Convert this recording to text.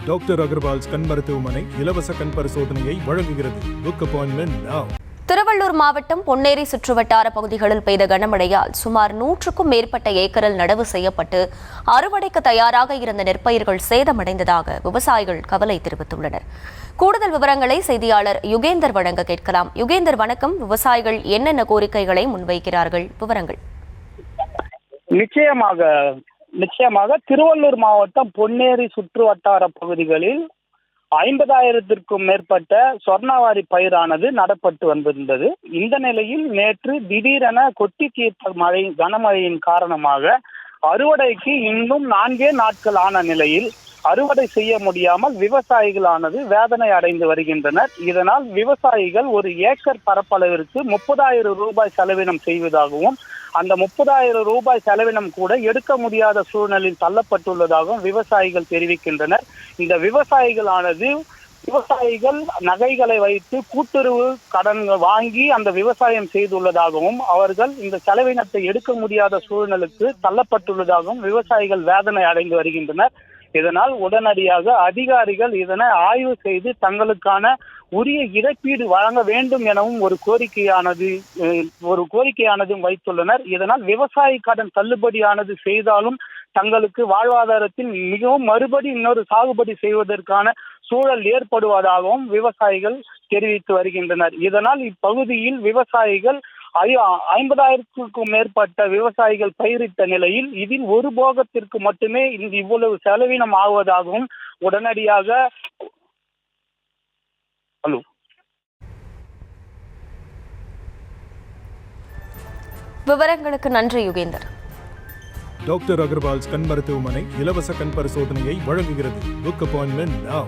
Doctor Agarwal's கண் மருத்துவமனை இலவச கண் பரிசோதனையை வழங்குகிறது. Book appointment now. திருவள்ளூர் மாவட்டம் பொன்னேரி சுற்றுவட்டார பகுதிகளில் பெய்த கனமழையால் சுமார் 100க்கும் மேற்பட்ட ஏக்கரில் நடவு செய்யப்பட்டு அறுவடைக்கு தயாராக இருந்த நெற்பயிர்கள் சேதமடைந்ததாக விவசாயிகள் கவலை தெரிவித்துள்ளனர். கூடுதல் விவரங்களை செய்தியாளர் யுகேந்தர் வழங்க கேட்கலாம். யுகேந்தர், வணக்கம். விவசாயிகள் என்னென்ன கோரிக்கைகளை முன்வைக்கிறார்கள்? விவரங்கள். நிச்சயமாக திருவள்ளூர் மாவட்டம் பொன்னேரி சுற்றுவட்டார பகுதிகளில் 50,000க்கும் மேற்பட்ட சொர்ணவாரி பயிரானது நடப்பட்டு வந்திருந்தது. இந்த நிலையில் நேற்று திடீரென கொட்டி தீர்த்த கனமழையின் காரணமாக அறுவடைக்கு இன்னும் 4 நாட்கள் ஆன நிலையில் அறுவடை செய்ய முடியாமல் விவசாயிகளானது வேதனை அடைந்து வருகின்றனர். இதனால் விவசாயிகள் ஒரு ஏக்கர் பரப்பளவிற்கு 30,000 ரூபாய் செலவினம் செய்வதாகவும் அந்த 30,000 ரூபாய் செலவினம் கூட எடுக்க முடியாத சூழ்நிலையில் தள்ளப்பட்டுள்ளதாகவும் விவசாயிகள் தெரிவிக்கின்றனர். இந்த விவசாயிகள் நகைகளை வைத்து கூட்டுறவு கடன் வாங்கி அந்த விவசாயம் செய்துள்ளதாகவும் அவர்கள் இந்த செலவினத்தை எடுக்க முடியாத சூழ்நிலைக்கு தள்ளப்பட்டுள்ளதாகவும் விவசாயிகள் வேதனை அடைந்து வருகின்றனர். இதனால் உடனடியாக அதிகாரிகள் இதனை ஆய்வு செய்து தங்களுக்கான உரிய இழப்பீடு வழங்க வேண்டும் எனவும் ஒரு கோரிக்கையானதும் வைத்துள்ளனர். இதனால் விவசாய கடன் தள்ளுபடியானது செய்தாலும் தங்களுக்கு வாழ்வாதாரத்தில் மிகவும் மறுபடி இன்னொரு சாகுபடி செய்வதற்கான சூழல் ஏற்படுவதாகவும் விவசாயிகள் தெரிவித்து வருகின்றனர். இதனால் இப்பகுதியில் விவசாயிகள் 50,000க்கும் மேற்பட்ட விவசாயிகள் பயிரிட்ட நிலையில் இதில் ஒரு போகத்திற்கு மட்டுமே இவ்வளவு செலவினம் ஆகுவதாகவும் உடனடியாக விவரங்களுக்கு நன்றி யுகேந்தர். டாக்டர் அகர்வால்ஸ் கண் மருத்துவமனை இலவச கண் பரிசோதனையை வழங்குகிறது. Book appointment now.